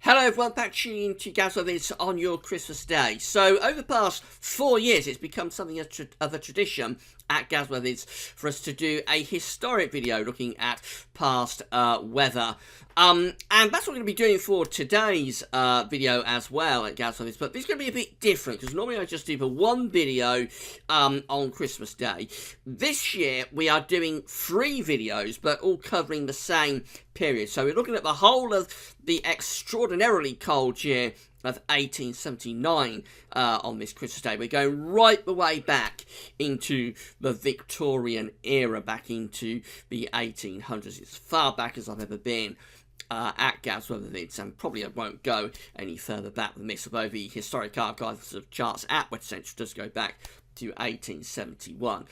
Hello everyone, back tuning into Gazwavids on your Christmas day. So over the past 4 years it's become something of a tradition at Gazwavids for us to do a historic video looking at past weather. And that's what we're going to be doing for today's video as well at Gazwavids, but this is going to be a bit different because normally I just do the one video on Christmas Day. This year we are doing 3 videos but all covering the same period. So we're looking at the whole of the extraordinarily cold year of 1879 on this Christmas Day. We're going right the way back into the Victorian era, back into the 1800s. It's as far back as I've ever been at Gazwavids, and probably I won't go any further back than this, although the Historic Archives of Charts at West Central does go back to 1871.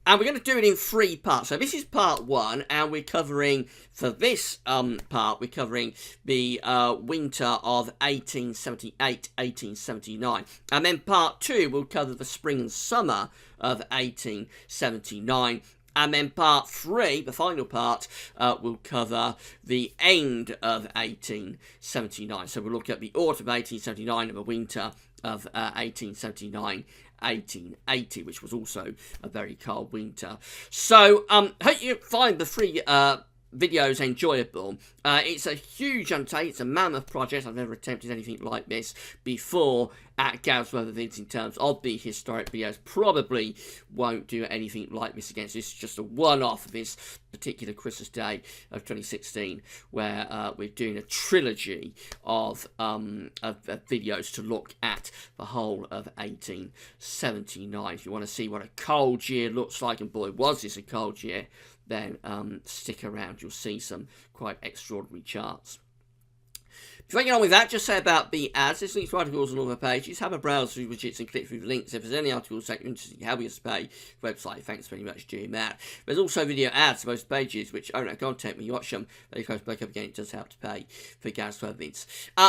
And we're going to do it in 3 parts. So this is part 1, and we're covering, for this part, we're covering the winter of 1878-1879. And then part 2 will cover the spring and summer of 1879. And then part 3, the final part, will cover the end of 1879. So we'll look at the autumn of 1879 and the winter of 1879-1880, which was also a very cold winter. So, hope you find the 3 videos enjoyable. It's a huge undertaking, it's a mammoth project. I've never attempted anything like this before at Gazwavids in terms of the historic videos. Probably won't do anything like this again. So this is just a one-off of this particular Christmas Day of 2016, where we're doing a trilogy of videos to look at the whole of 1879. If you want to see what a cold year looks like, and boy was this a cold year, then stick around. You'll see some quite extraordinary charts. Before I get on with that, just say about the ads. There's links to articles on all the pages. Have a browse through widgets and click through the links. If there's any articles that you're interested in, how we pay website, thanks very much for doing that. There's also video ads to most pages, which own our content when you watch them. Very close back up again, it does help to pay for Gazwavids.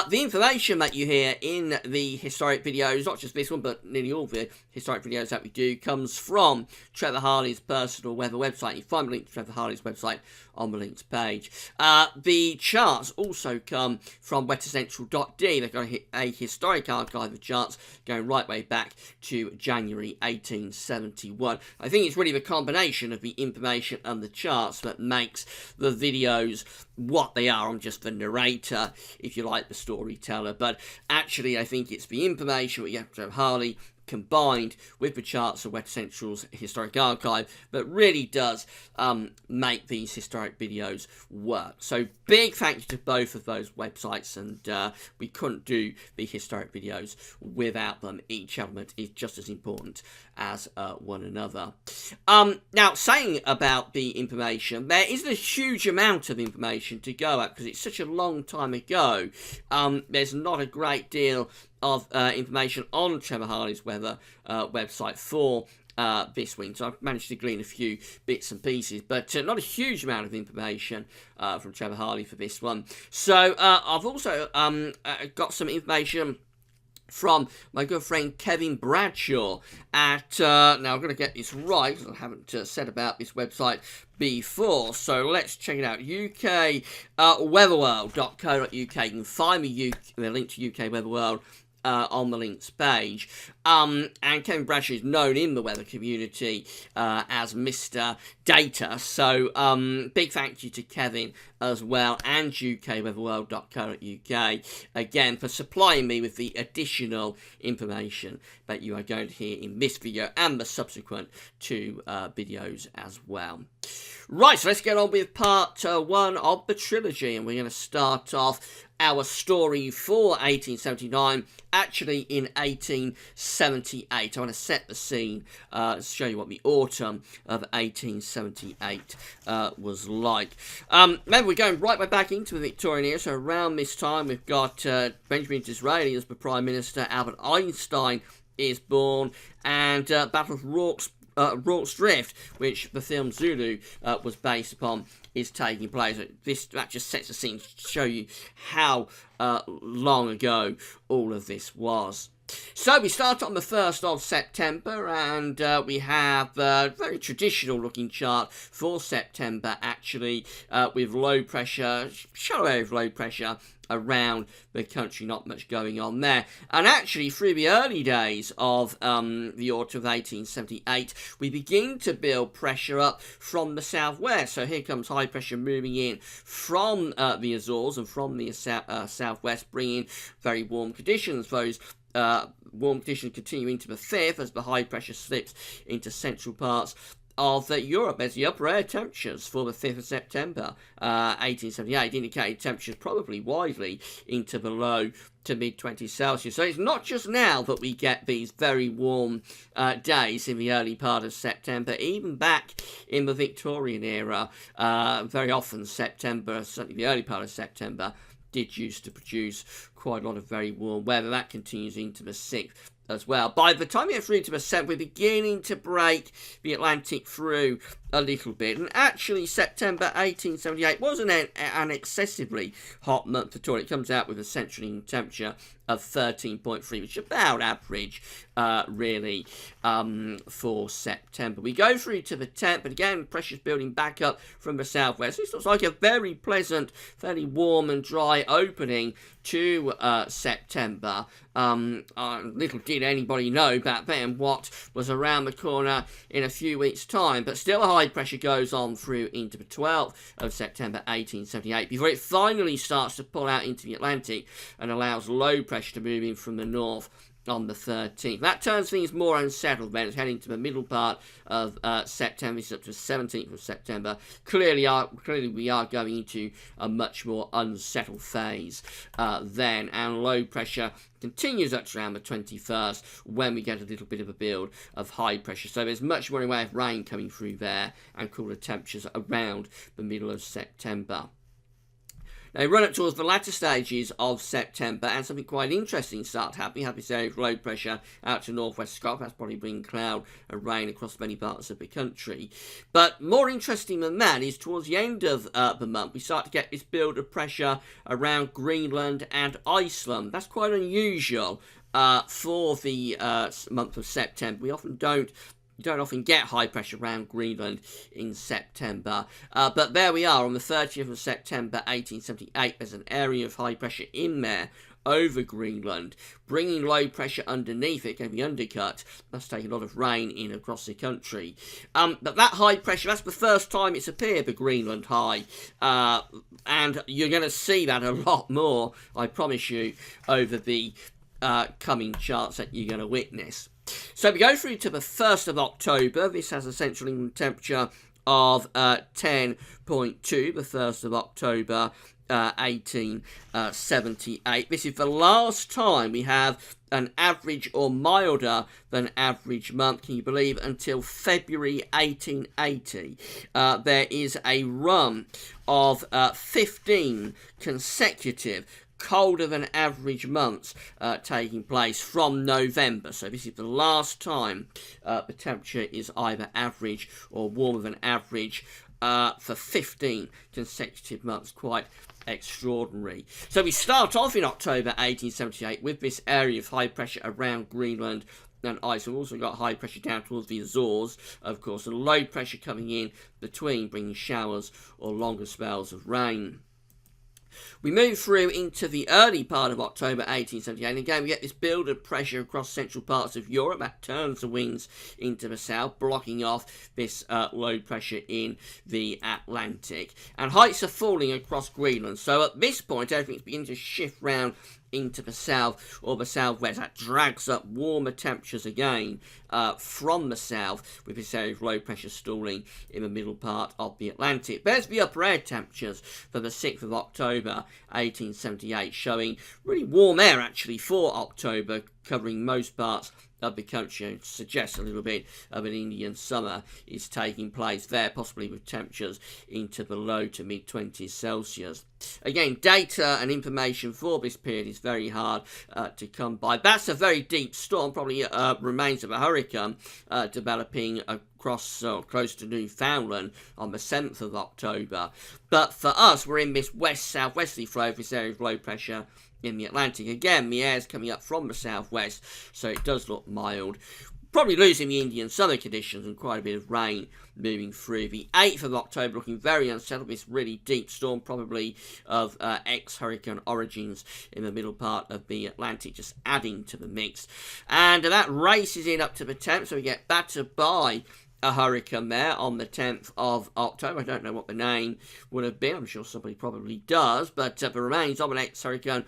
The information that you hear in the historic videos, not just this one, but nearly all the historic videos that we do, comes from Trevor Harley's personal weather website. You find the link to Trevor Harley's website on the links page. The charts also come from weathercentral.de. They've got a historic archive of charts going right way back to January 1871. I think it's really the combination of the information and the charts that makes the videos what they are. I'm just the narrator, if you like, the storyteller, but actually I think it's the information we have to Harley combined with the charts of Weather Central's historic archive that really does make these historic videos work. So big thank you to both of those websites, and we couldn't do the historic videos without them. Each element is just as important as one another. Now, saying about the information, there isn't a huge amount of information to go at because it's such a long time ago. There's not a great deal of information on Trevor Harley's weather website for this winter. I've managed to glean a few bits and pieces, but not a huge amount of information from Trevor Harley for this one. So I've also got some information from my good friend Kevin Bradshaw at, now I'm going to get this right because I haven't said about this website before, so let's check it out. ukweatherworld.co.uk. You can find the link to UK Weather World on the links page. And Kevin Bradshaw is known in the weather community as Mr. Data, so big thank you to Kevin as well, and ukweatherworld.co.uk again for supplying me with the additional information that you are going to hear in this video and the subsequent 2 videos as well. Right, so let's get on with part 1 of the trilogy, and we're going to start off our story for 1879, actually in 1878. I want to set the scene, show you what the autumn of 1878 was like. Remember, we're going right way back into the Victorian era, so around this time we've got Benjamin Disraeli as the Prime Minister, Albert Einstein is born, and Battle of Rorke's Drift, which the film Zulu was based upon, is taking place. That just sets the scene to show you how long ago all of this was. So we start on the 1st of September, and we have a very traditional looking chart for September, actually, with low pressure, shallow area of low pressure around the country. Not much going on there. And actually, through the early days of the autumn of 1878, we begin to build pressure up from the southwest. So here comes high pressure moving in from the Azores and from the southwest, bringing very warm conditions. Those warm conditions continue into the 5th as the high pressure slips into central parts of Europe. There's the upper air temperatures for the 5th of September 1878, indicating temperatures probably widely into the low to mid-20s Celsius. So it's not just now that we get these very warm days in the early part of September. Even back in the Victorian era, very often September, certainly the early part of September, did used to produce quite a lot of very warm weather. That continues into the 6th as well. By the time we get through to the 7th, we're beginning to break the Atlantic through a little bit. And actually, September 1878 wasn't an excessively hot month at all. It comes out with a central temperature of 13.3, which is about average, really, for September. We go through to the 10th, but again, pressure's building back up from the southwest. This looks like a very pleasant, fairly warm and dry opening to September. Little did anybody know back then what was around the corner in a few weeks' time, but still a high pressure goes on through into the 12th of September 1878 before it finally starts to pull out into the Atlantic and allows low pressure to move in from the north on the 13th. That turns things more unsettled then. It's heading to the middle part of September. It's up to the 17th of September. Clearly we are going into a much more unsettled phase then, and low pressure continues up to around the 21st when we get a little bit of a build of high pressure. So there's much more in the way of rain coming through there and cooler temperatures around the middle of September. Now, run up towards the latter stages of September, and something quite interesting starts happening. Have this area of low pressure out to northwest Scotland. That's probably bringing cloud and rain across many parts of the country. But more interesting than that is towards the end of the month, we start to get this build of pressure around Greenland and Iceland. That's quite unusual for the month of September. We often don't get high pressure around Greenland in September. But there we are on the 30th of September 1878. There's an area of high pressure in there over Greenland, bringing low pressure underneath it, going to be undercut. Must take a lot of rain in across the country. But that high pressure, that's the first time it's appeared, the Greenland high. And you're going to see that a lot more, I promise you, over the coming charts that you're going to witness. So we go through to the 1st of October. This has a central England temperature of 10.2, the 1st of October 1878. This is the last time we have an average or milder than average month, can you believe, until February 1880. There is a run of 15 consecutive colder than average months taking place from November. So this is the last time the temperature is either average or warmer than average for 15 consecutive months. Quite extraordinary. So we start off in October 1878 with this area of high pressure around Greenland and Iceland. We've also got high pressure down towards the Azores, of course, and low pressure coming in between, bringing showers or longer spells of rain. We move through into the early part of October 1878, and again we get this build of pressure across central parts of Europe that turns the winds into the south, blocking off this low pressure in the Atlantic. And heights are falling across Greenland, so at this point everything's beginning to shift round into the south or the southwest. That drags up warmer temperatures again from the south, with this area of low pressure stalling in the middle part of the Atlantic. There's the upper air temperatures for the 6th of October 1878, showing really warm air actually for October, covering most parts of the country. Suggests a little bit of an Indian summer is taking place there, possibly with temperatures into the low to mid-20s Celsius. Again, data and information for this period is very hard to come by. That's a very deep storm, probably remains of a hurricane developing across close to Newfoundland on the 7th of October. But for us, we're in this west-southwesterly flow of this area of low pressure in the Atlantic. Again, the air's coming up from the southwest, so it does look mild. probably losing the Indian summer conditions and quite a bit of rain moving through. The 8th of October looking very unsettled. This really deep storm, probably of ex-hurricane origins in the middle part of the Atlantic, just adding to the mix. And that races in up to the 10th, so we get battered by a hurricane there on the 10th of October. I don't know what the name would have been. I'm sure somebody probably does. But the remains of an ex-hurricane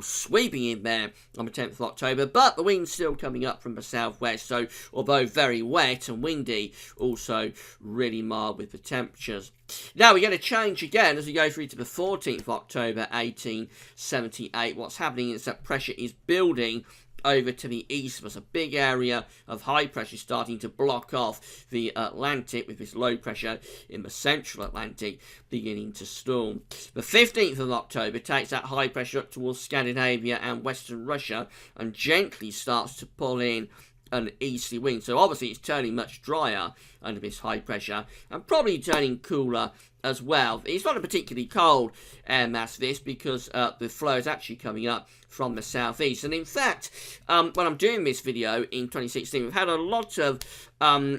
sweeping in there on the 10th of October. But the wind's still coming up from the southwest. So although very wet and windy, also really mild with the temperatures. Now we're going to change again as we go through to the 14th of October 1878. What's happening is that pressure is building over to the east of us. A big area of high pressure starting to block off the Atlantic, with this low pressure in the central Atlantic beginning to storm. The 15th of October takes that high pressure up towards Scandinavia and western Russia and gently starts to pull in an easterly wind. So obviously it's turning much drier under this high pressure and probably turning cooler as well. It's not a particularly cold air mass, this, because the flow is actually coming up from the southeast. And in fact, when I'm doing this video in 2016, we've had a lot of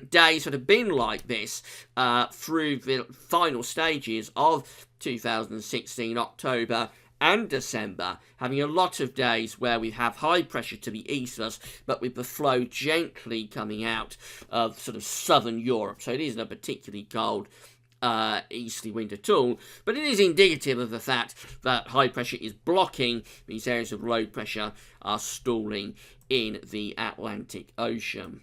days that have been like this through the final stages of 2016, October and December, having a lot of days where we have high pressure to the east of us, but with the flow gently coming out of sort of southern Europe. So it isn't a particularly cold easterly wind at all, but it is indicative of the fact that high pressure is blocking these areas of low pressure are stalling in the Atlantic Ocean.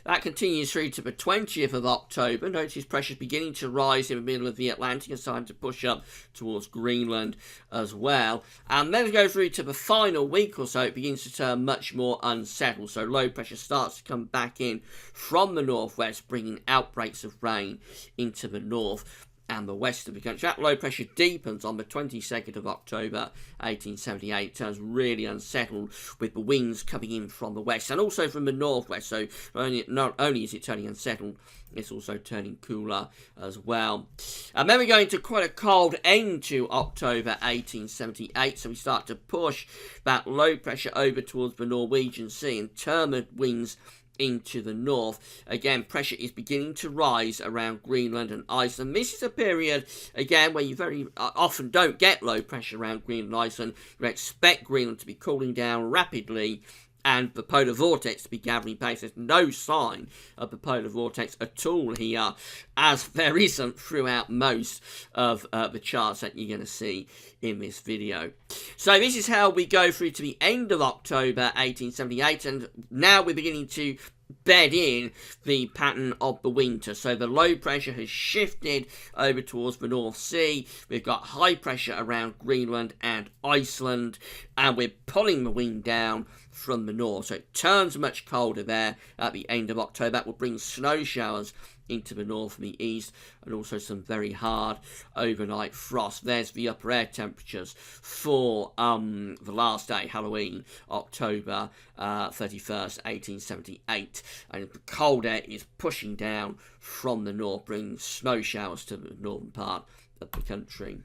That continues through to the 20th of October. Notice pressure is beginning to rise in the middle of the Atlantic and starting to push up towards Greenland as well. And then as we go through to the final week or so, it begins to turn much more unsettled. So low pressure starts to come back in from the northwest, bringing outbreaks of rain into the north and the west of the country. That low pressure deepens on the 22nd of October 1878. It turns really unsettled with the winds coming in from the west and also from the northwest. So not only is it turning unsettled, it's also turning cooler as well. And then we go into quite a cold end to October 1878. So we start to push that low pressure over towards the Norwegian Sea and turbid winds into the north. Again, pressure is beginning to rise around Greenland and Iceland. This is a period, again, where you very often don't get low pressure around Greenland and Iceland. You expect Greenland to be cooling down rapidly and the polar vortex to be gathering pace. There's no sign of the polar vortex at all here, as there isn't throughout most of the charts that you're going to see in this video. So this is how we go through to the end of October 1878, and now we're beginning to bed in the pattern of the winter. So the low pressure has shifted over towards the North Sea. We've got high pressure around Greenland and Iceland, and we're pulling the wind down from the north. So it turns much colder there at the end of October. That will bring snow showers into the north and the east, and also some very hard overnight frost. There's the upper air temperatures for the last day, Halloween, October 31st, 1878. And the cold air is pushing down from the north, bringing snow showers to the northern part of the country.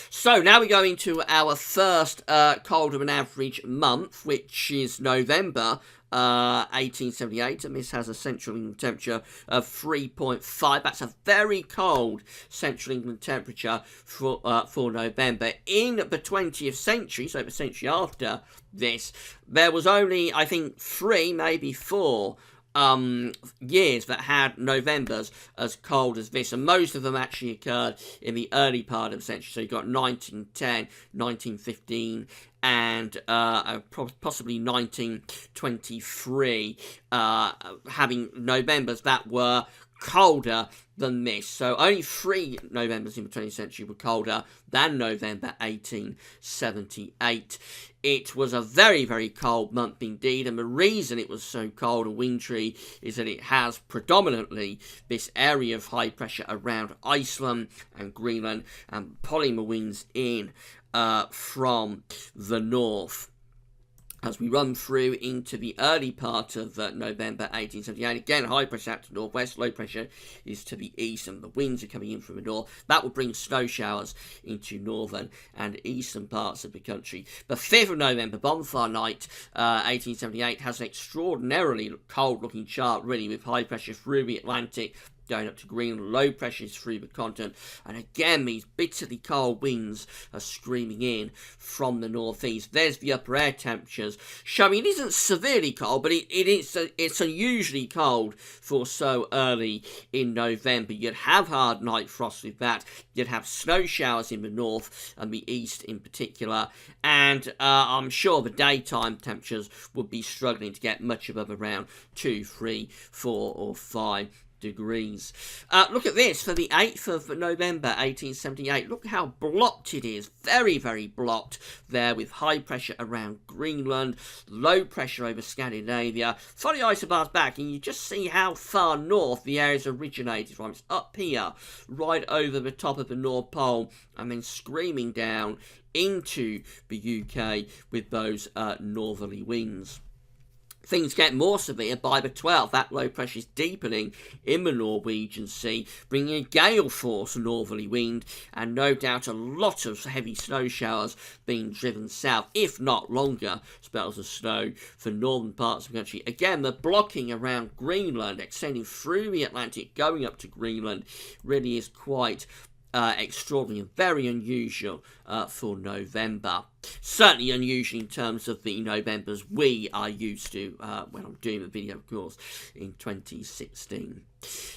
So now we go into our first colder than average month, which is November 1878, and this has a central England temperature of 3.5. That's a very cold central England temperature for November. In the 20th century, so the century after this, there was only, I think, 3, maybe 4 years that had Novembers as cold as this, and most of them actually occurred in the early part of the century. So you've got 1910, 1915, and possibly 1923 having Novembers that were colder than this. So only 3 Novembers in the 20th century were colder than November 1878. It was a very, very cold month indeed, and the reason it was so cold and wintry is that it has predominantly this area of high pressure around Iceland and Greenland and pulling the winds in from the north. As we run through into the early part of November 1878, again, high pressure out to the northwest, low pressure is to the east, and the winds are coming in from the north. That will bring snow showers into northern and eastern parts of the country. The 5th of November, bonfire night, 1878, has an extraordinarily cold-looking chart, really, with high pressure through the Atlantic, going up to Greenland, low pressures through the continent, and again these bitterly cold winds are screaming in from the northeast. There's the upper air temperatures showing it isn't severely cold, but it's unusually cold for so early in November. You'd have hard night frost with that. You'd have snow showers in the north and the east in particular, and I'm sure the daytime temperatures would be struggling to get much above around 2, 3, 4 or 5 degrees. Look at this for the 8th of November 1878. Look how blocked it is. Very, very blocked there, with high pressure around Greenland, low pressure over Scandinavia. Follow the isobars back and you just see how far north the area's originated from. It's up here, right over the top of the North Pole, and then screaming down into the UK with those northerly winds. Things get more severe by the 12th. That low pressure is deepening in the Norwegian Sea, bringing a gale force northerly wind, and no doubt a lot of heavy snow showers being driven south, if not longer spells of snow for northern parts of the country. Again, the blocking around Greenland, extending through the Atlantic, going up to Greenland, really is quite extraordinary and very unusual for November. Certainly unusual in terms of the Novembers we are used to when I'm doing the video, of course, in 2016.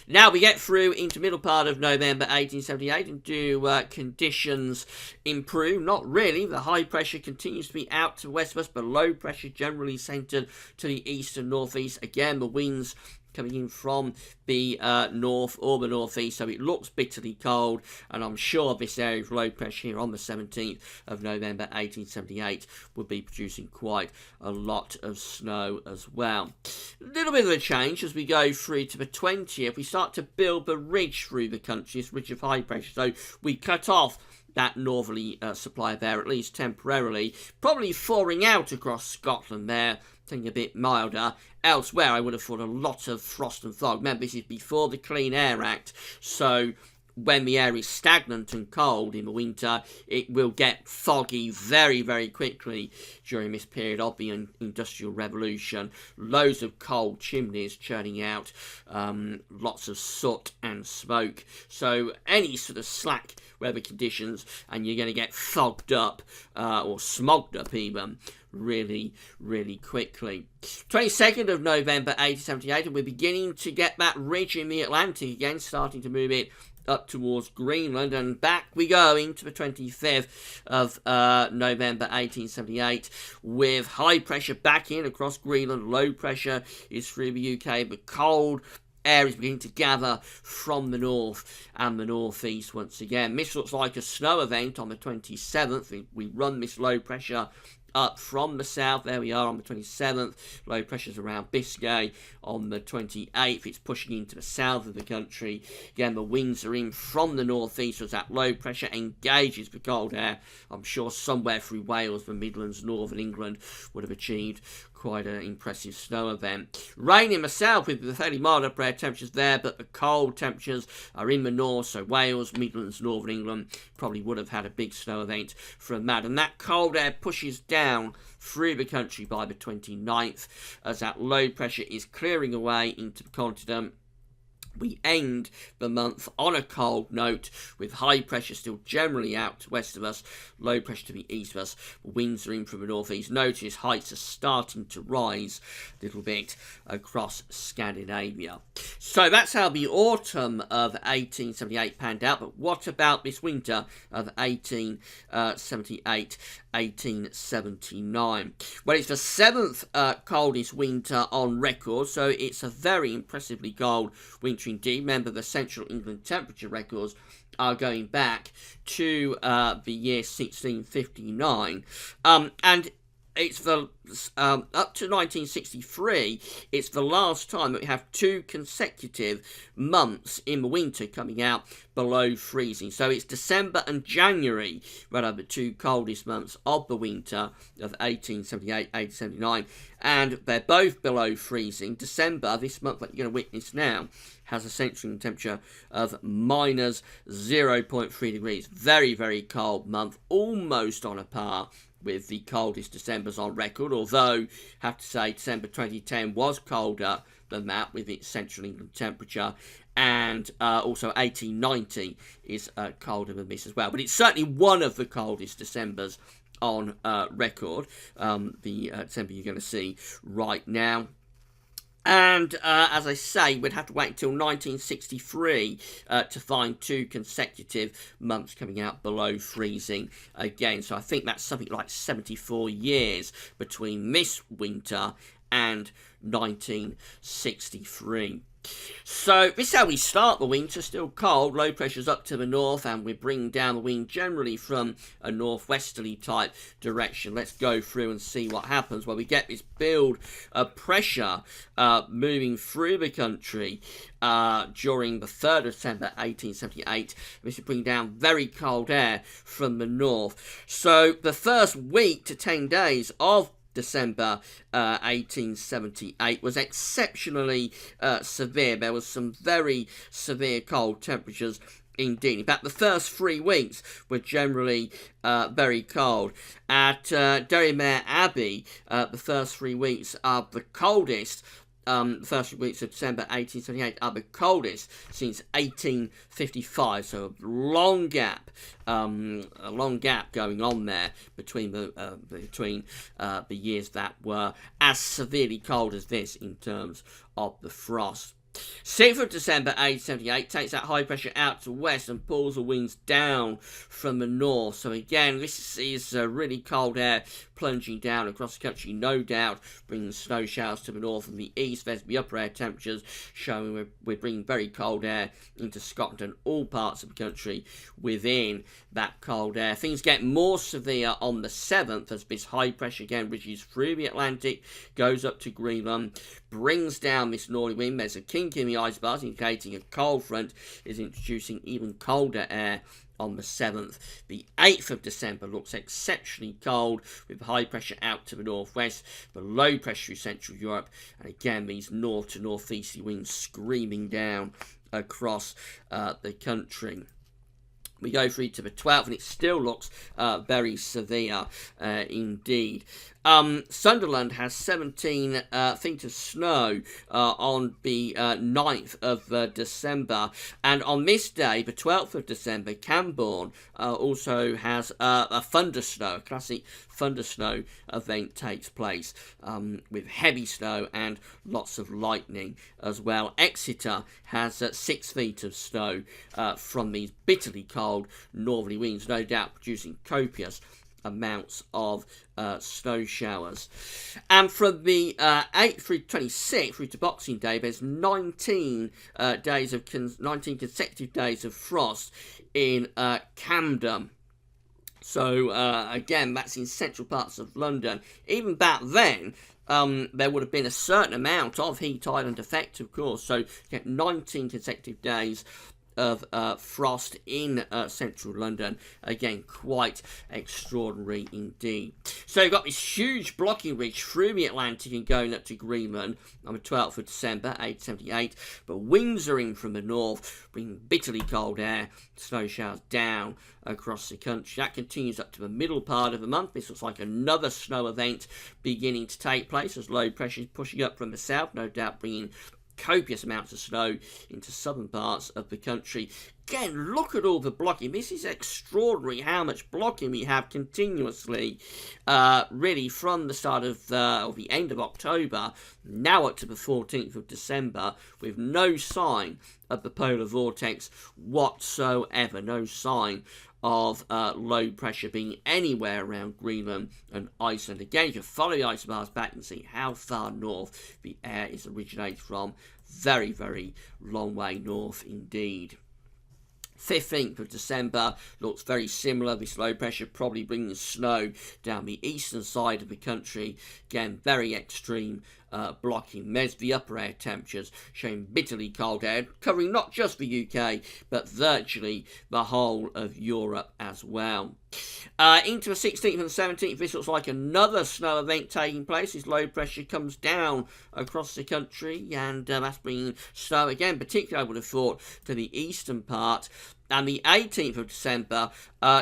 Now we get through into middle part of November 1878 and do conditions improve? Not really. The high pressure continues to be out to west of us, but low pressure generally centred to the east and northeast. Again, the winds coming in from the north or the northeast, so it looks bitterly cold, and I'm sure this area of low pressure here on the 17th of November 1878 will be producing quite a lot of snow as well. A little bit of a change as we go through to the 20th. We start to build the ridge through the country, this ridge of high pressure, so we cut off that northerly supply of air, at least temporarily, probably thawing out across Scotland there, something a bit milder. Elsewhere, I would have thought a lot of frost and fog. Remember, this is before the Clean Air Act, so when the air is stagnant and cold in the winter, it will get foggy very, very quickly during this period of the Industrial Revolution. Loads of coal chimneys churning out, lots of soot and smoke. So any sort of slack weather conditions and you're going to get fogged up or smogged up even really, really quickly. 22nd of November 1878, and we're beginning to get that ridge in the Atlantic again, starting to move it up towards Greenland, and back we go into the 25th of November 1878 with high pressure back in across Greenland. Low pressure is through the UK, but cold air is beginning to gather from the north and the northeast once again. This looks like a snow event on the 27th. We run this low pressure up from the south. There we are on the 27th. Low pressure's around Biscay. On the 28th, it's pushing into the south of the country. Again, the winds are in from the northeast as that low pressure engages the cold air. I'm sure somewhere through Wales, the Midlands, northern England would have achieved quite an impressive snow event. Rain in the south with the fairly mild upper air temperatures there, but the cold temperatures are in the north, so Wales, Midlands, northern England probably would have had a big snow event from that. And that cold air pushes down through the country by the 29th as that low pressure is clearing away into the continent. We end the month on a cold note with high pressure still generally out west of us, low pressure to the east of us, winds are in from the northeast. Notice heights are starting to rise a little bit across Scandinavia. So that's how the autumn of 1878 panned out, but what about this winter of 1878? 1879. Well, it's the 7th coldest winter on record, so it's a very impressively cold winter indeed. Remember, the Central England temperature records are going back to the year 1659, and it's the up to 1963, it's the last time that we have 2 consecutive months in the winter coming out below freezing. So it's December and January that are the two coldest months of the winter of 1878, 1879, and they're both below freezing. December, this month that you're going to witness now, has a central temperature of minus 0.3 degrees. Very, very cold month, almost on a par with the coldest Decembers on record, although I have to say December 2010 was colder than that with its central England temperature, and also 1890 is colder than this as well. But it's certainly one of the coldest Decembers on record, the December you're going to see right now. And as I say, we'd have to wait until 1963 to find two consecutive months coming out below freezing again. So I think that's something like 74 years between this winter and 1963. So this is how we start the winter. Still cold, low pressure's up to the north, and we bring down the wind generally from a northwesterly type direction. Let's go through and see what happens. Well, we get this build of pressure moving through the country during the 3rd of December 1878. This will bring down very cold air from the north. So the first week to 10 days of December 1878 was exceptionally severe. There was some very severe cold temperatures indeed. In fact, the first 3 weeks were generally very cold. At Derrymere Abbey, the first 3 weeks are the coldest. The first 3 weeks of December 1878 are the coldest since 1855. So a long gap going on there between the years that were as severely cold as this in terms of the frost. 6th of December 1878 takes that high pressure out to west and pulls the winds down from the north. So again, this is really cold air plunging down across the country, no doubt bringing snow showers to the north and the east. There's the upper air temperatures showing we're bringing very cold air into Scotland and all parts of the country within that cold air. Things get more severe on the 7th as this high pressure again bridges through the Atlantic, goes up to Greenland, brings down this northerly wind. There's a kink in the ice bars indicating a cold front is introducing even colder air on the 7th. The 8th of December looks exceptionally cold with high pressure out to the northwest, the low pressure through Central Europe, and again these north to northeasterly winds screaming down across the country. We go through to the 12th and it still looks very severe indeed. Sunderland has 17 feet of snow on the 9th of December, and on this day, the 12th of December, Camborne also has a thunder snow, a classic thunder snow event takes place with heavy snow and lots of lightning as well. Exeter has 6 feet of snow from these bitterly cold northerly winds, no doubt producing copious amounts of snow showers. And from the 8th through 26th through to Boxing Day, there's 19 consecutive days of frost in Camden. So again, that's in central parts of London. Even back then, there would have been a certain amount of heat island effect, of course. So you get 19 consecutive days of frost in central London. Again, quite extraordinary indeed. So you've got this huge blocking ridge through the Atlantic and going up to Greenland on the 12th of December 1878. But winds are in from the north, bringing bitterly cold air, snow showers down across the country. That continues up to the middle part of the month. This looks like another snow event beginning to take place as low pressure is pushing up from the south, no doubt bringing copious amounts of snow into southern parts of the country. Again, look at all the blocking. This is extraordinary how much blocking we have continuously, really from the start of the end of October, now up to the 14th of December, with no sign of the polar vortex whatsoever, no sign of low pressure being anywhere around Greenland and Iceland. Again, if you follow the isobars back and see how far north the air is originated from, very, very long way north indeed. 15th of December looks very similar. This low pressure probably bringing snow down the eastern side of the country. Again, very extreme blocking. There's the upper air temperatures showing bitterly cold air, covering not just the UK, but virtually the whole of Europe as well. Into the 16th and 17th, this looks like another snow event taking place as low pressure comes down across the country, and that's bringing snow again, particularly I would have thought to the eastern part. And the 18th of December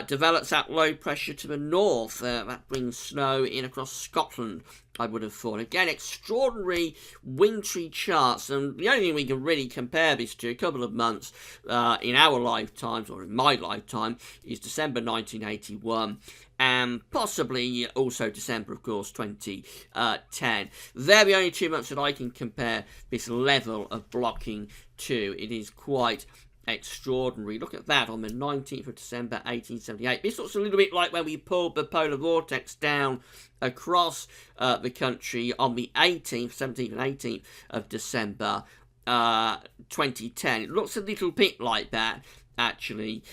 develops that low pressure to the north. That brings snow in across Scotland, I would have thought. Again, extraordinary wintry charts. And the only thing we can really compare this to, a couple of months in our lifetimes, or in my lifetime, is December 1981. And possibly also December, of course, 2010. They're the only 2 months that I can compare this level of blocking to. It is quite extraordinary. Look at that on the 19th of December 1878. This looks a little bit like when we pulled the polar vortex down across the country on the 18th, 17th and 18th of December 2010. It looks a little bit like that, actually,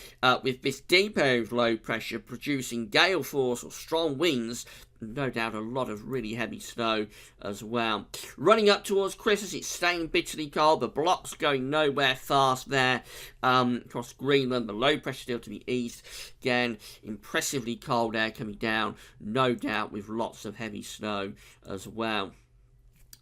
with this deep area of low pressure producing gale force or strong winds. No doubt a lot of really heavy snow as well. Running up towards Christmas, it's staying bitterly cold. The blocks going nowhere fast there across Greenland. The low pressure still to the east. Again, impressively cold air coming down, no doubt with lots of heavy snow as well.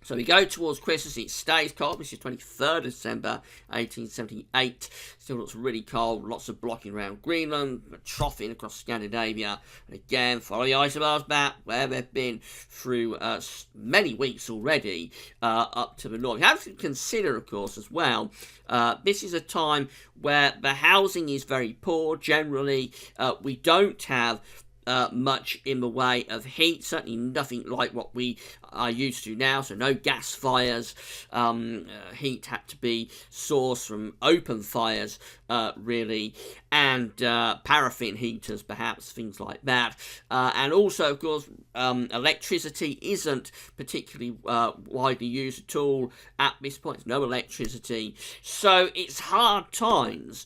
So we go towards Christmas, it stays cold. This is 23rd December 1878. Still looks really cold, lots of blocking around Greenland, troughing across Scandinavia. And again, follow the isobars back where they've been through many weeks already up to the north. You have to consider, of course, as well, this is a time where the housing is very poor. Generally, we don't have much in the way of heat, certainly nothing like what we are used to now, so no gas fires. Heat had to be sourced from open fires, really, and paraffin heaters, perhaps, things like that. And also, of course, electricity isn't particularly widely used at all at this point. There's no electricity, so it's hard times.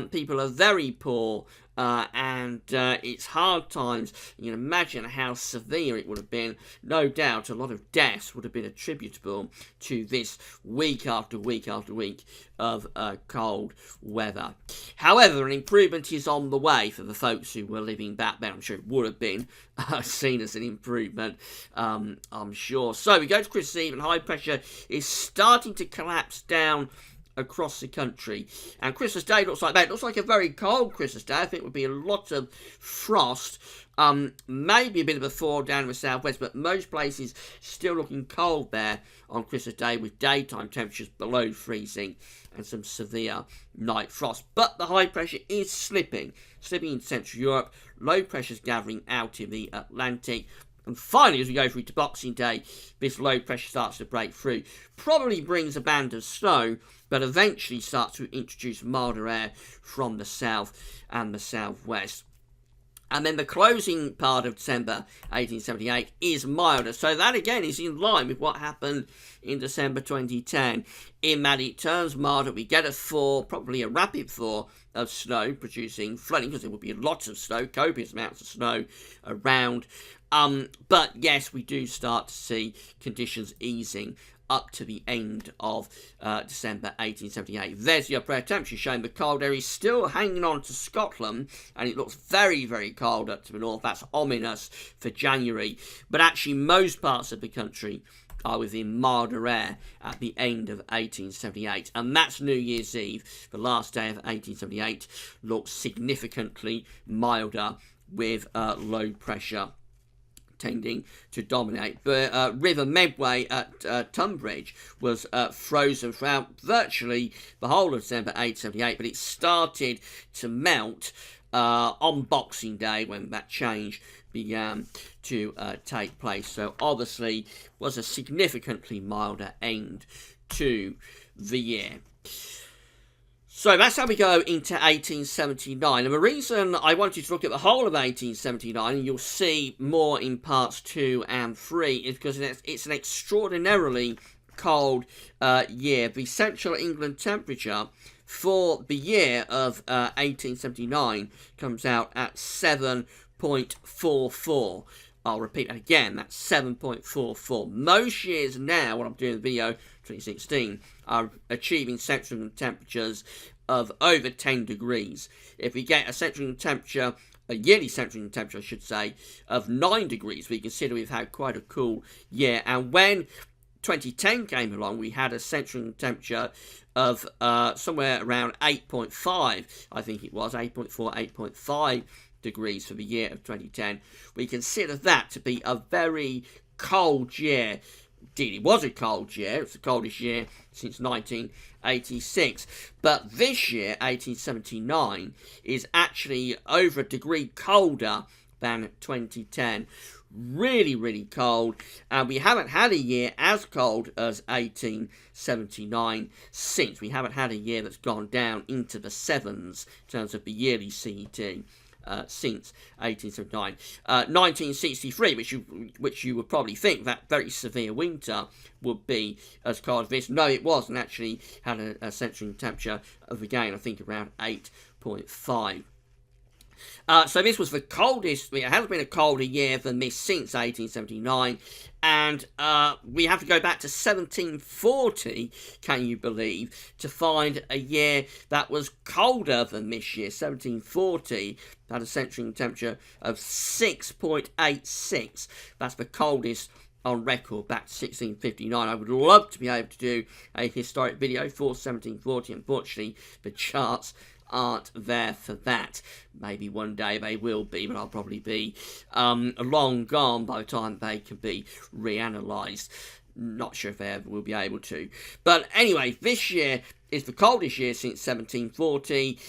People are very poor. And it's hard times. You can imagine how severe it would have been. No doubt a lot of deaths would have been attributable to this week after week after week of cold weather. However, an improvement is on the way for the folks who were living back then. I'm sure it would have been seen as an improvement, I'm sure. So we go to Christmas Eve, and high pressure is starting to collapse down across the country, and Christmas Day looks like that. It looks like a very cold Christmas Day. I think it would be a lot of frost, maybe a bit of a thaw down in the southwest, but most places still looking cold there on Christmas Day, with daytime temperatures below freezing and some severe night frost. But the high pressure is slipping in Central Europe. Low pressures gathering out in the Atlantic. And finally, as we go through to Boxing Day, this low pressure starts to break through. Probably brings a band of snow, but eventually starts to introduce milder air from the south and the southwest. And then the closing part of December 1878 is milder. So that again is in line with what happened in December 2010, in that it turns milder. We get a thaw, probably a rapid thaw of snow, producing flooding, because there will be lots of snow, copious amounts of snow around. But yes, we do start to see conditions easing up to the end of December 1878. There's the upper air temperature showing the cold air is still hanging on to Scotland, and it looks very, very cold up to the north. That's ominous for January. But actually, most parts of the country are within milder air at the end of 1878. And that's New Year's Eve. The last day of 1878 looks significantly milder, with low pressure tending to dominate. The River Medway at Tunbridge was frozen throughout virtually the whole of December 1878, but it started to melt on Boxing Day when that change began to take place. So obviously was a significantly milder end to the year. So that's how we go into 1879. And the reason I wanted to look at the whole of 1879, and you'll see more in parts 2 and 3, is because it's an extraordinarily cold year. The Central England temperature for the year of 1879 comes out at 7.44 I'll repeat that again, that's 7.44. Most years now, when I'm doing the video, 2016, are achieving central temperatures of over 10 degrees. If we get a central temperature, a yearly central temperature, I should say, of 9 degrees, we consider we've had quite a cool year. And when 2010 came along, we had a central temperature of somewhere around 8.5, I think it was, 8.4, 8.5 degrees for the year of 2010. We consider that to be a very cold year. Indeed, it was a cold year. It's the coldest year since 1986. But this year, 1879, is actually over a degree colder than 2010. Really, really cold, and we haven't had a year as cold as 1879 since. We haven't had a year that's gone down into the 7s in terms of the yearly CET since 1879. 1963, which you would probably think that very severe winter would be as cold as this. No, it wasn't. Actually had a central temperature of, again, I think around 8.5. So this was the coldest. It has been a colder year than this since 1879, and we have to go back to 1740, can you believe, to find a year that was colder than this year. 1740 had a central temperature of 6.86. That's the coldest on record back to 1659. I would love to be able to do a historic video for 1740. Unfortunately, the charts aren't there for that. Maybe one day they will be, but I'll probably be long gone by the time they can be reanalyzed. Not sure if they ever will be able to. But anyway, this year is the coldest year since 1740,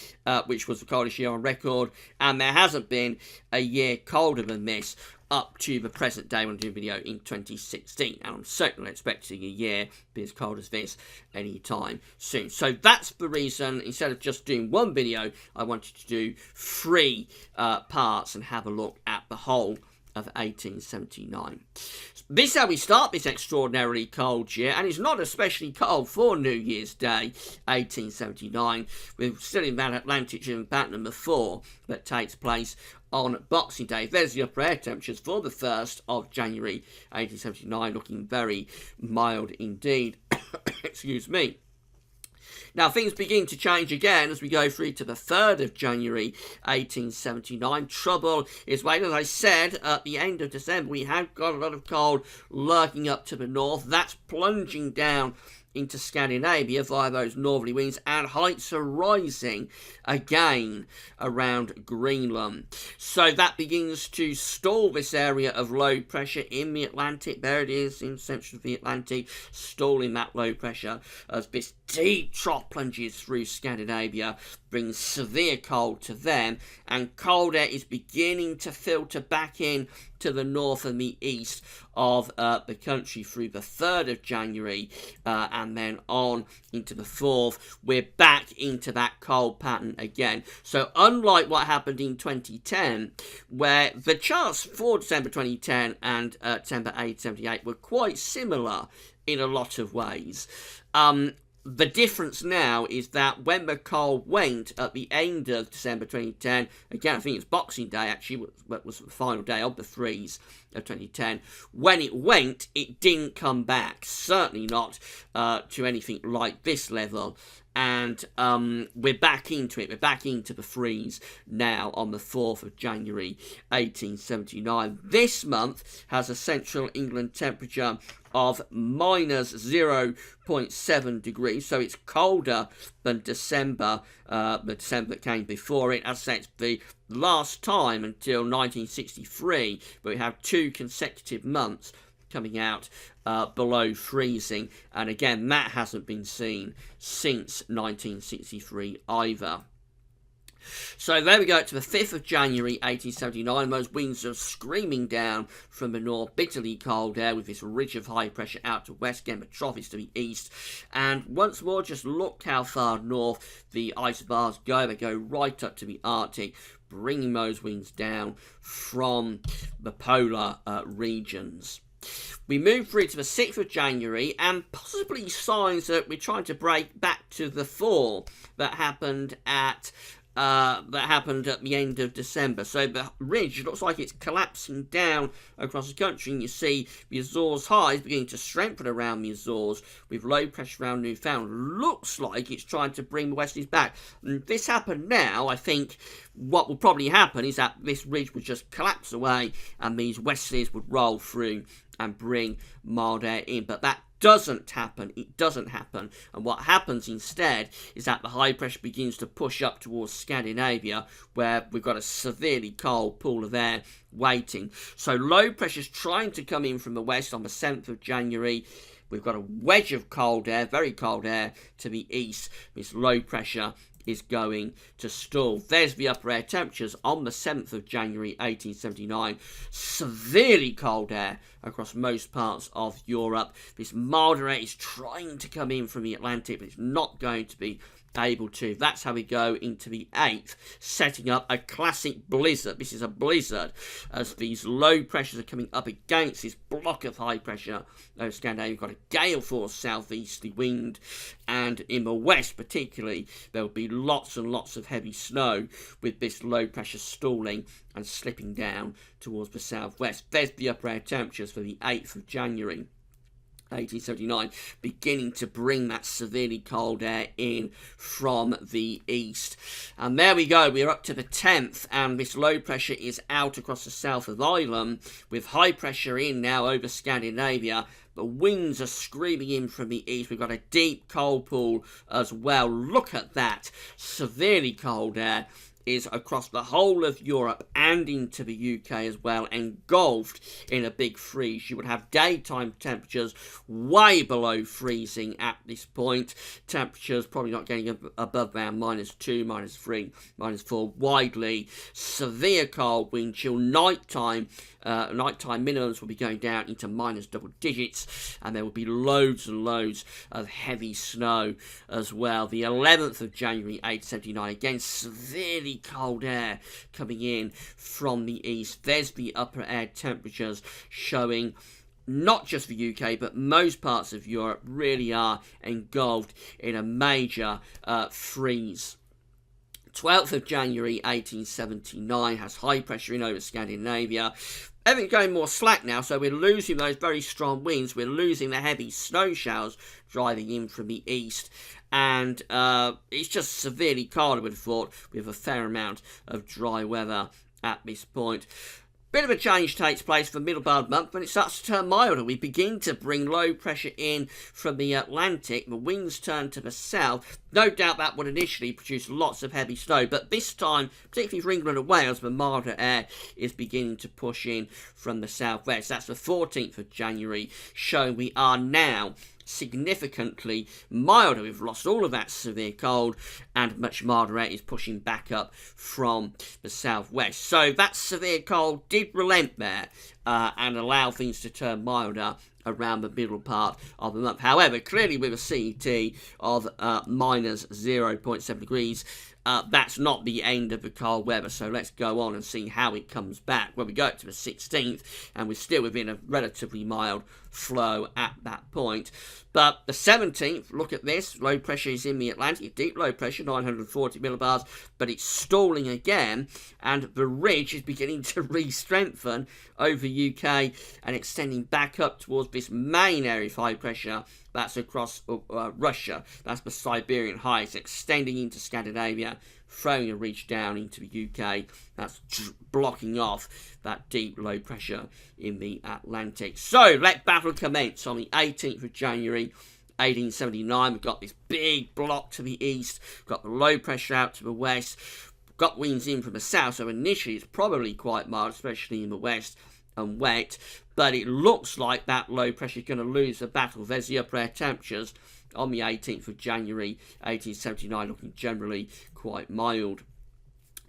which was the coldest year on record, and there hasn't been a year colder than this up to the present day when I do a video in 2016, and I'm certainly expecting a year be as cold as this anytime soon. So that's the reason, instead of just doing one video, I wanted to do 3 parts and have a look at the whole of 1879. This is how we start this extraordinarily cold year, and it's not especially cold for New Year's Day, 1879. We're still in that Atlantic impact number 4 that takes place on Boxing Day. There's the upper air temperatures for the 1st of January, 1879, looking very mild indeed. Excuse me. Now, things begin to change again as we go through to the 3rd of January, 1879. Trouble is waiting. As I said, at the end of December, we have got a lot of cold lurking up to the north. That's plunging down into Scandinavia via those northerly winds, and heights are rising again around Greenland. So that begins to stall this area of low pressure in the Atlantic. There it is in central of the Atlantic, stalling that low pressure as this deep trough plunges through Scandinavia, brings severe cold to them, and cold air is beginning to filter back in to the north and the east of the country through the 3rd of January and then on into the 4th. We're back into that cold pattern again. So unlike what happened in 2010, where the charts for December 2010 and December 1878 were quite similar in a lot of ways, the difference now is that when the cold went at the end of December 2010, again, I think it's Boxing Day actually, was the final day of the freeze of 2010. When it went, it didn't come back, certainly not to anything like this level. And we're back into it. We're back into the freeze now on the 4th of January, 1879. This month has a central England temperature of minus 0.7 degrees, so it's colder than December, the December that came before it. As I say, it's the last time until 1963, but we have 2 consecutive months coming out below freezing, and again, that hasn't been seen since 1963 either. So there we go, to the 5th of January 1879. Those winds are screaming down from the north, bitterly cold air with this ridge of high pressure out to west. Again, the trough is to the east. And once more, just look how far north the isobars go. They go right up to the Arctic, bringing those winds down from the polar regions. We move through to the 6th of January, and possibly signs that we're trying to break back to the fall that happened at that happened at the end of December. So the ridge looks like it's collapsing down across the country, and you see the Azores highs beginning to strengthen around the Azores with low pressure around Newfoundland. Looks like it's trying to bring the Westies back. And this happened now. I think what will probably happen is that this ridge would just collapse away and these Westies would roll through and bring mild air in. But that doesn't happen. It doesn't happen. And what happens instead is that the high pressure begins to push up towards Scandinavia, where we've got a severely cold pool of air waiting. So low pressure's trying to come in from the west on the 7th of January. We've got a wedge of cold air, very cold air, to the east. This low pressure is going to stall. There's the upper air temperatures on the 7th of January 1879. Severely cold air across most parts of Europe. This milder air is trying to come in from the Atlantic, but it's not going to be able to. That's how we go into the 8th, setting up a classic blizzard. This is a blizzard as these low pressures are coming up against this block of high pressure over Scandinavia. We've got a gale force southeasterly wind, and in the west particularly there will be lots and lots of heavy snow with this low pressure stalling and slipping down towards the southwest. There's the upper air temperatures for the 8th of January 1879, beginning to bring that severely cold air in from the east. And there we go, we're up to the 10th, and this low pressure is out across the south of Ireland, with high pressure in now over Scandinavia. The winds are screaming in from the east. We've got a deep cold pool as well. Look at that, severely cold air is across the whole of Europe and into the UK as well, engulfed in a big freeze. You would have daytime temperatures way below freezing at this point. Temperatures probably not getting above around -2, -3, -4, widely. Severe cold, wind chill, nighttime minimums will be going down into minus double digits, and there will be loads and loads of heavy snow as well. The 11th of January 1879, again severely cold air coming in from the east. There's the upper air temperatures showing not just the UK, but most parts of Europe really are engulfed in a major freeze. 12th of January 1879 has high pressure in over Scandinavia. Everything's going more slack now, so we're losing those very strong winds. We're losing the heavy snow showers driving in from the east. And it's just severely cold, I would have thought, with a fair amount of dry weather at this point. Bit of a change takes place for the middle part of the month when it starts to turn milder. We begin to bring low pressure in from the Atlantic. The winds turn to the south. No doubt that would initially produce lots of heavy snow, but this time, particularly for England and Wales, the milder air is beginning to push in from the southwest. That's the 14th of January, showing we are now significantly milder. We've lost all of that severe cold, and much milder air is pushing back up from the southwest. So that severe cold did relent there and allow things to turn milder around the middle part of the month. However, clearly with a CET of minus 0.7 degrees, that's not the end of the cold weather, so let's go on and see how it comes back. Well, we go up to the 16th, and we're still within a relatively mild flow at that point. But the 17th, look at this, low pressure is in the Atlantic, deep low pressure, 940 millibars, but it's stalling again, and the ridge is beginning to re-strengthen over UK and extending back up towards this main area of high pressure. That's across Russia. That's the Siberian high. It's extending into Scandinavia, throwing a ridge down into the UK. That's blocking off that deep low pressure in the Atlantic. So let battle commence on the 18th of January 1879. We've got this big block to the east. We've got the low pressure out to the west. We've got winds in from the south. So initially it's probably quite mild, especially in the west, and wet, but it looks like that low pressure is going to lose the battle. There's the upper air temperatures on the 18th of January 1879, looking generally quite mild.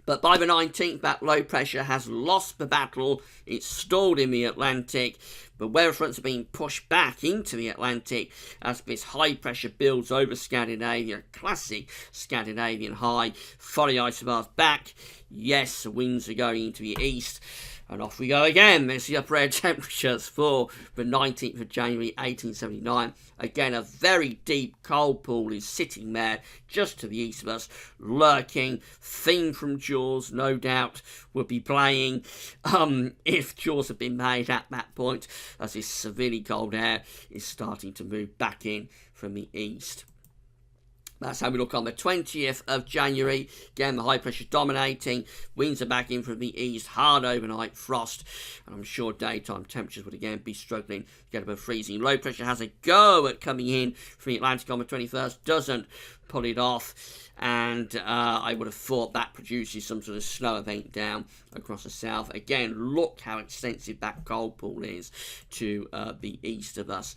But by the 19th, that low pressure has lost the battle. It's stalled in the Atlantic. The weather fronts are being pushed back into the Atlantic as this high pressure builds over Scandinavia. Classic Scandinavian high. Folly isobars back. Yes, the winds are going into the east. And off we go again. There's the upper air temperatures for the 19th of January 1879. Again, a very deep cold pool is sitting there just to the east of us, lurking. Theme from Jaws, no doubt, will be playing if Jaws have been made at that point, as this severely cold air is starting to move back in from the east. That's how we look on the 20th of January. Again, the high pressure dominating. Winds are back in from the east. Hard overnight frost. And I'm sure daytime temperatures would again be struggling to get above freezing. Low pressure has a go at coming in from the Atlantic on the 21st. Doesn't pull it off. And I would have thought that produces some sort of snow event down across the south. Again, look how extensive that cold pool is to the east of us.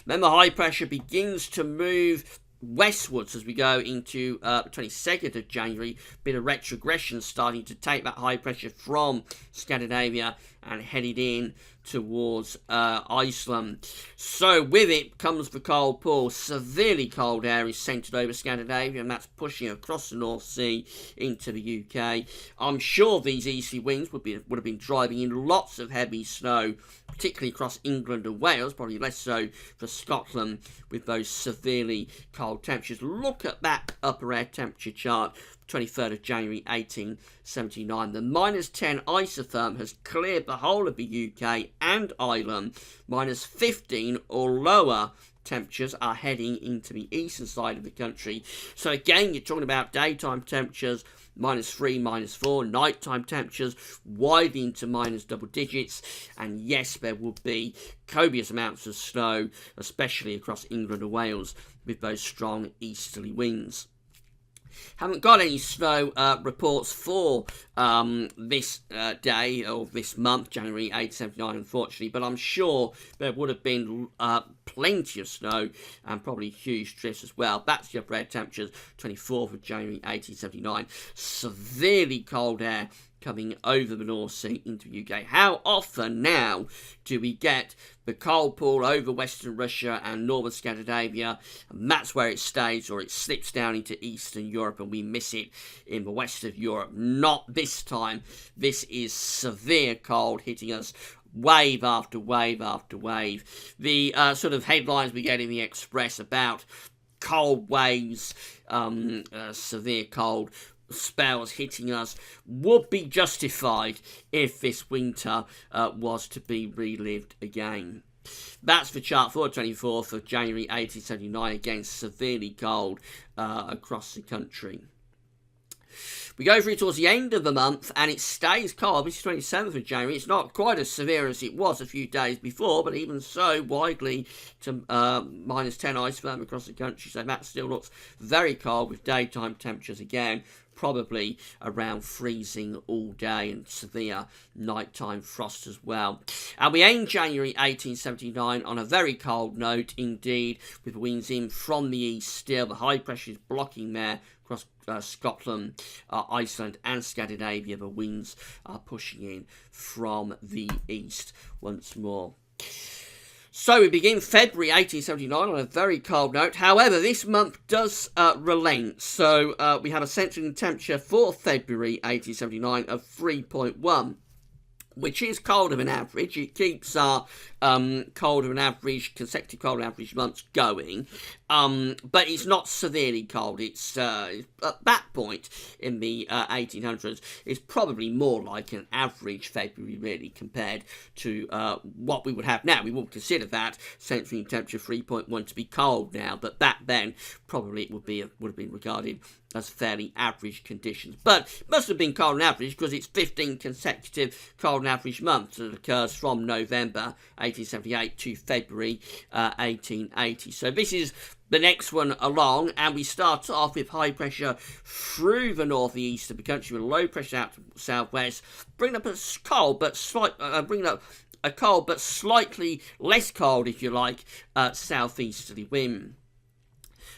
Then the high pressure begins to move westwards as we go into 22nd of January. Bit of retrogression starting to take that high pressure from Scandinavia and headed in towards Iceland. So with it comes the cold pool. Severely cold air is centred over Scandinavia, and that's pushing across the North Sea into the UK. I'm sure these easterly winds would have been driving in lots of heavy snow, particularly across England and Wales, probably less so for Scotland with those severely cold temperatures. Look at that upper air temperature chart. 23rd of January 1879. The -10 isotherm has cleared the whole of the UK and Ireland. -15 or lower temperatures are heading into the eastern side of the country. So again, you're talking about daytime temperatures -3, -4, nighttime temperatures widely into minus double digits, and yes, there will be copious amounts of snow, especially across England and Wales with those strong easterly winds. Haven't got any snow reports for this day or this month, January 1879, unfortunately, but I'm sure there would have been plenty of snow and probably huge drifts as well. That's the upper air temperatures, 24th of January 1879. Severely cold air coming over the North Sea into the UK. How often now do we get the cold pool over Western Russia and Northern Scandinavia, and that's where it stays, or it slips down into Eastern Europe and we miss it in the west of Europe? Not this time. This is severe cold hitting us wave after wave after wave. The sort of headlines we get in the Express about cold waves, severe cold spells hitting us would be justified if this winter was to be relived again. That's the chart for 24th of January 1879. Again, severely cold across the country. We go through towards the end of the month and it stays cold. This is 27th of January. It's not quite as severe as it was a few days before, but even so, widely to -10 isotherm across the country. So that still looks very cold with daytime temperatures again probably around freezing all day and severe nighttime frost as well. And we end January 1879 on a very cold note indeed, with winds in from the east still. The high pressure is blocking there across Scotland, Iceland and Scandinavia. The winds are pushing in from the east once more. So we begin February 1879 on a very cold note. However, this month does relent. So we have a central temperature for February 1879 of 3.1. Which is colder than average. It keeps our colder than average, consecutive colder than average months going. But it's not severely cold. It's at that point in the 1800s, it's probably more like an average February, really, compared to what we would have now. We wouldn't consider that central temperature 3.1 to be cold now, but back then probably it would have been regarded as fairly average conditions. But it must have been cold and average because it's 15 consecutive cold and average months that occurs from November 1878 to February 1880. So this is the next one along, and we start off with high pressure through the northeast of the country with low pressure out to southwest, bringing up a cold but slightly less cold, if you like, southeasterly wind.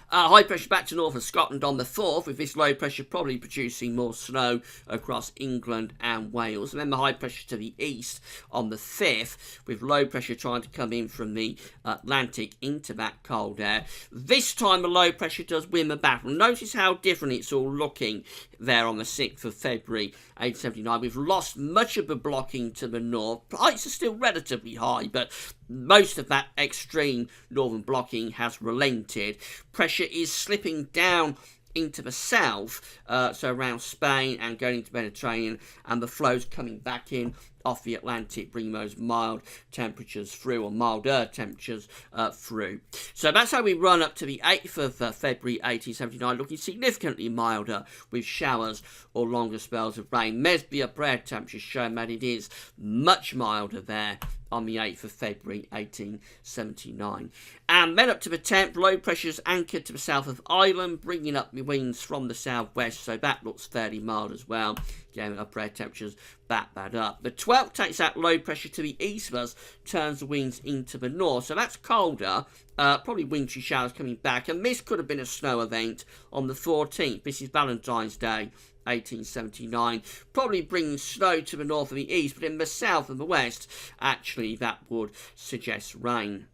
High pressure back to north of Scotland on the 4th, with this low pressure probably producing more snow across England and Wales. And then the high pressure to the east on the 5th, with low pressure trying to come in from the Atlantic into that cold air. This time the low pressure does win the battle. Notice how different it's all looking there on the 6th of February 1879. We've lost much of the blocking to the north. Heights are still relatively high, but most of that extreme northern blocking has relented. Pressure is slipping down into the south, so around Spain and going into the Mediterranean, and the flows coming back in off the Atlantic, bringing those mild temperatures through, or milder temperatures through. So that's how we run up to the 8th of February 1879, looking significantly milder with showers or longer spells of rain. Mesby upper air temperatures showing that it is much milder there on the 8th of February 1879. And then up to the 10th, low pressures anchored to the south of Ireland, bringing up the winds from the southwest, so that looks fairly mild as well. Again, upper air temperatures back that up. The 12th takes that low pressure to the east of us, turns the winds into the north, so that's colder. Probably wintry showers coming back, and this could have been a snow event on the 14th. This is Valentine's Day 1879, probably bringing snow to the north and the east, but in the south and the west, actually that would suggest rain.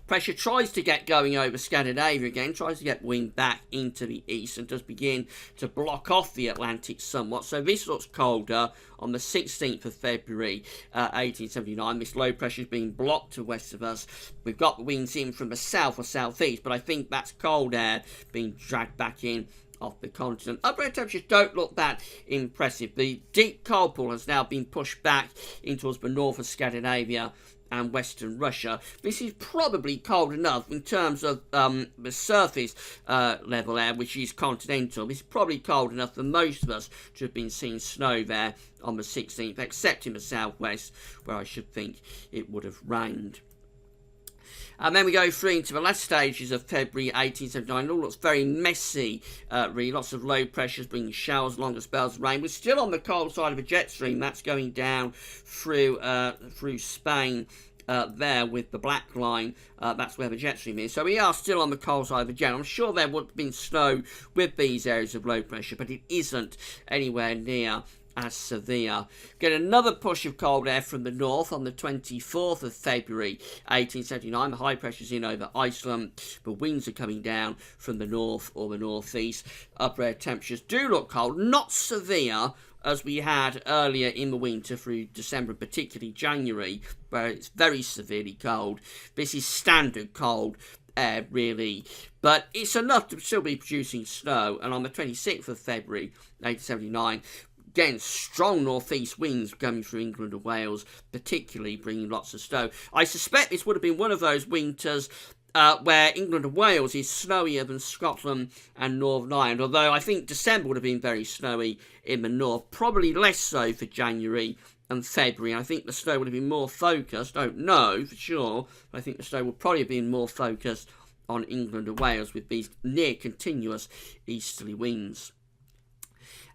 Pressure tries to get going over Scandinavia again, tries to get wind back into the east, and does begin to block off the Atlantic somewhat. So this looks colder on the 16th of February 1879. This low pressure is being blocked to the west of us. We've got the winds in from the south or southeast, but I think that's cold air being dragged back in off the continent. Upper air temperatures don't look that impressive. The deep cold pool has now been pushed back in towards the north of Scandinavia and western Russia. This is probably cold enough in terms of the surface level air, which is continental. This is probably cold enough for most of us to have been seeing snow there on the 16th, except in the southwest, where I should think it would have rained. And then we go through into the last stages of February 1879. It all looks very messy, really. Lots of low pressures bringing showers, longer spells of rain. We're still on the cold side of a jet stream. That's going down through Spain there with the black line. That's where the jet stream is. So we are still on the cold side of the jet. I'm sure there would have been snow with these areas of low pressure, but it isn't anywhere near as severe. Get another push of cold air from the north on the 24th of February 1879. The high pressure's in over Iceland. The winds are coming down from the north or the northeast. Upper air temperatures do look cold, not severe as we had earlier in the winter through December, particularly January, where it's very severely cold. This is standard cold air, really, but it's enough to still be producing snow. And on the 26th of February 1879, again, strong northeast winds coming through England and Wales, particularly bringing lots of snow. I suspect this would have been one of those winters where England and Wales is snowier than Scotland and Northern Ireland, although I think December would have been very snowy in the north, probably less so for January and February. I think the snow would have been more focused, don't know for sure, but I think the snow would probably have been more focused on England and Wales with these near continuous easterly winds.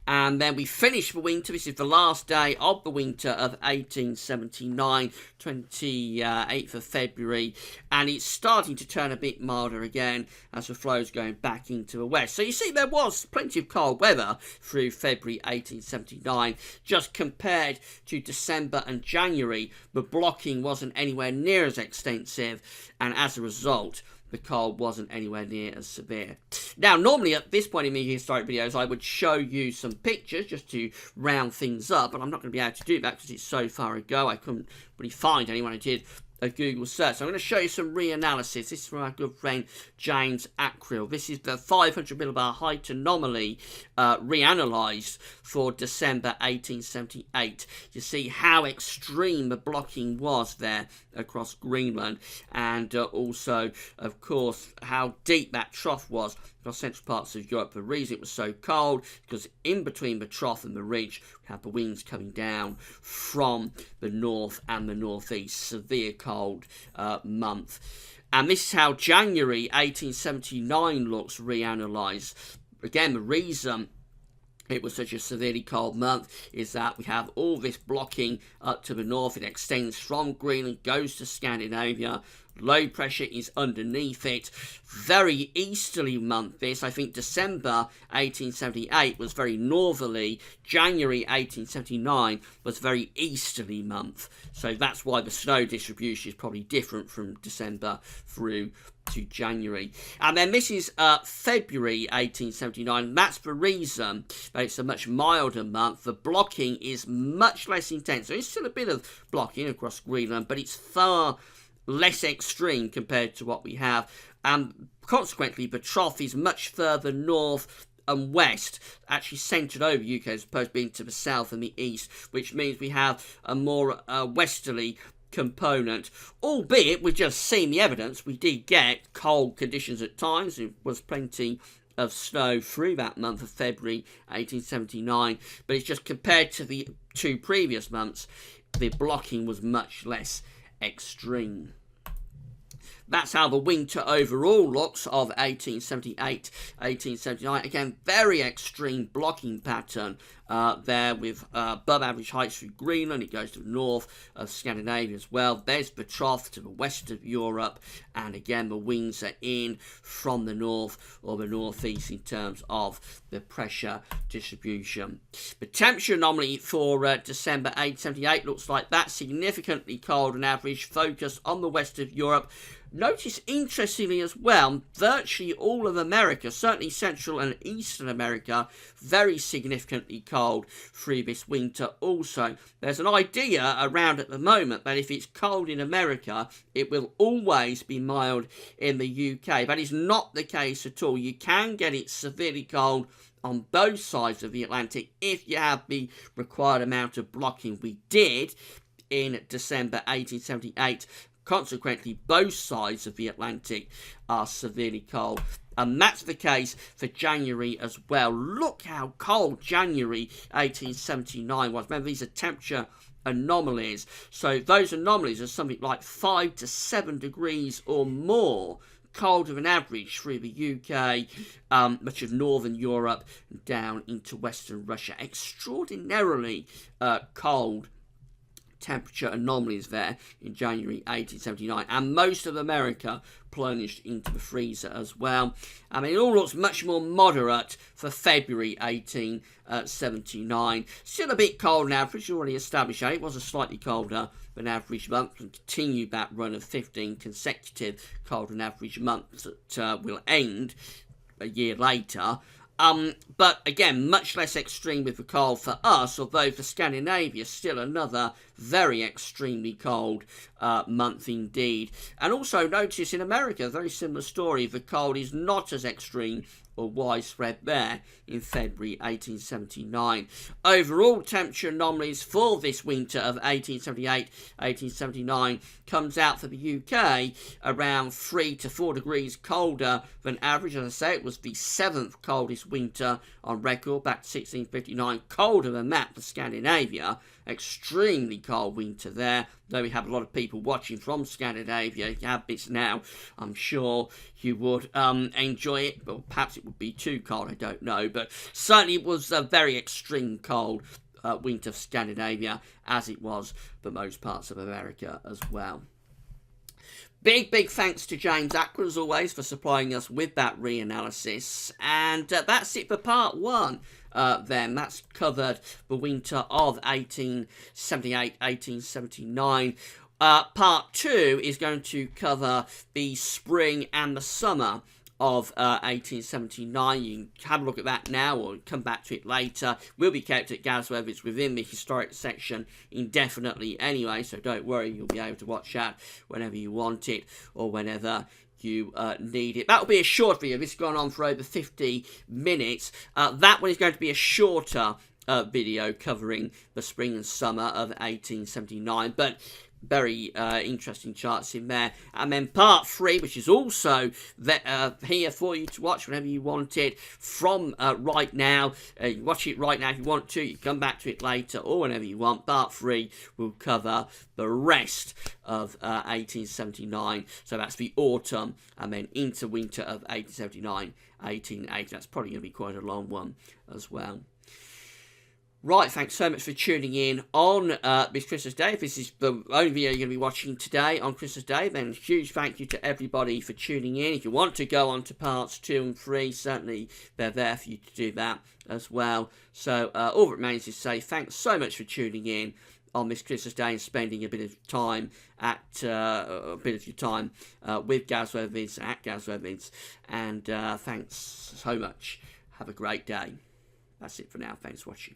And then we finish the winter. This is the last day of the winter of 1879, 28th of February. And it's starting to turn a bit milder again as the flow's going back into the west. So you see there was plenty of cold weather through February 1879. Just compared to December and January, the blocking wasn't anywhere near as extensive. And as a result, the cold wasn't anywhere near as severe. Now, normally at this point in the historic videos, I would show you some pictures just to round things up, but I'm not going to be able to do that because it's so far ago. I couldn't really find anyone who did a Google search. So I'm going to show you some reanalysis. This is from our good friend James Ackrill. This is the 500 millibar height anomaly reanalysed for December 1878. You see how extreme the blocking was there across Greenland, and also, of course, how deep that trough was across central parts of Europe. The reason it was so cold, because in between the trough and the ridge, we have the winds coming down from the north and the northeast. Severe cold month. And this is how January 1879 looks reanalysed. Again, the reason it was such a severely cold month is that we have all this blocking up to the north. It extends from Greenland, goes to Scandinavia. Low pressure is underneath it. Very easterly month this. I think December 1878 was very northerly. January 1879 was very easterly month. So that's why the snow distribution is probably different from December through to January. And then this is February 1879. That's the reason that it's a much milder month. The blocking is much less intense. There is still a bit of blocking across Greenland, but it's far less extreme compared to what we have. And consequently, the trough is much further north and west, actually centred over UK as opposed to being to the south and the east, which means we have a more westerly component, albeit we've just seen the evidence. We did get cold conditions at times. There was plenty of snow through that month of February 1879, but it's just compared to the 2 previous months, the blocking was much less extreme. That's how the winter overall looks of 1878, 1879. Again, very extreme blocking pattern there with above average heights through Greenland. It goes to the north of Scandinavia as well. There's the trough to the west of Europe. And again, the winds are in from the north or the northeast in terms of the pressure distribution. The temperature anomaly for December 1878 looks like that. Significantly cold on average, focused on the west of Europe. Notice, interestingly as well, virtually all of America, certainly Central and Eastern America, very significantly cold through this winter also. There's an idea around at the moment that if it's cold in America, it will always be mild in the UK. That is not the case at all. You can get it severely cold on both sides of the Atlantic if you have the required amount of blocking. We did in December 1878. Consequently, both sides of the Atlantic are severely cold. And that's the case for January as well. Look how cold January 1879 was. Remember, these are temperature anomalies. So those anomalies are something like 5 to 7 degrees or more colder than average through the UK, much of northern Europe, down into western Russia. Extraordinarily cold temperature anomalies there in January 1879, and most of America plunged into the freezer as well. I mean, it all looks much more moderate for February 1879. Still a bit cold on average, already established. It was a slightly colder than average month and continued that run of 15 consecutive cold and average months that will end a year later. But again, much less extreme with the cold for us, although for Scandinavia, still another very extremely cold month indeed. And also notice in America, a very similar story. The cold is not as extreme or widespread there in February 1879. Overall temperature anomalies for this winter of 1878-1879 comes out for the UK around 3 to 4 degrees colder than average. As I say, it was the 7th coldest winter on record back to 1659. Colder than that for Scandinavia. Extremely cold winter there, though we have a lot of people watching from Scandinavia. You have this now, I'm sure you would enjoy it, but perhaps it would be too cold, I don't know, but certainly it was a very extreme cold winter for Scandinavia, as it was for most parts of America as well. Big thanks to James Ackroyd, as always, for supplying us with that reanalysis. And that's it for part 1. Then that's covered the winter of 1878-1879. Part 2 is going to cover the spring and the summer of 1879. You can have a look at that now or come back to it later. Will be kept at Gazweb. It's within the historic section indefinitely anyway, so don't worry, you'll be able to watch that whenever you want it or whenever you need it. That will be a short video. This has gone on for over 50 minutes. That one is going to be a shorter video covering the spring and summer of 1879, but very interesting charts in there. And then part 3, which is also here for you to watch whenever you want it from right now. You watch it right now if you want to. You come back to it later or whenever you want. Part 3 will cover the rest of 1879. So that's the autumn and then into winter of 1879, 1880. That's probably going to be quite a long one as well. Right, thanks so much for tuning in on this Christmas Day. If this is the only video you're going to be watching today on Christmas Day, then huge thank you to everybody for tuning in. If you want to go on to parts 2 and 3, certainly they're there for you to do that as well. So all that remains is to say thanks so much for tuning in on this Christmas Day and spending a bit of time with Gazware Vids at Gazware Vids. And thanks so much. Have a great day. That's it for now. Thanks for watching.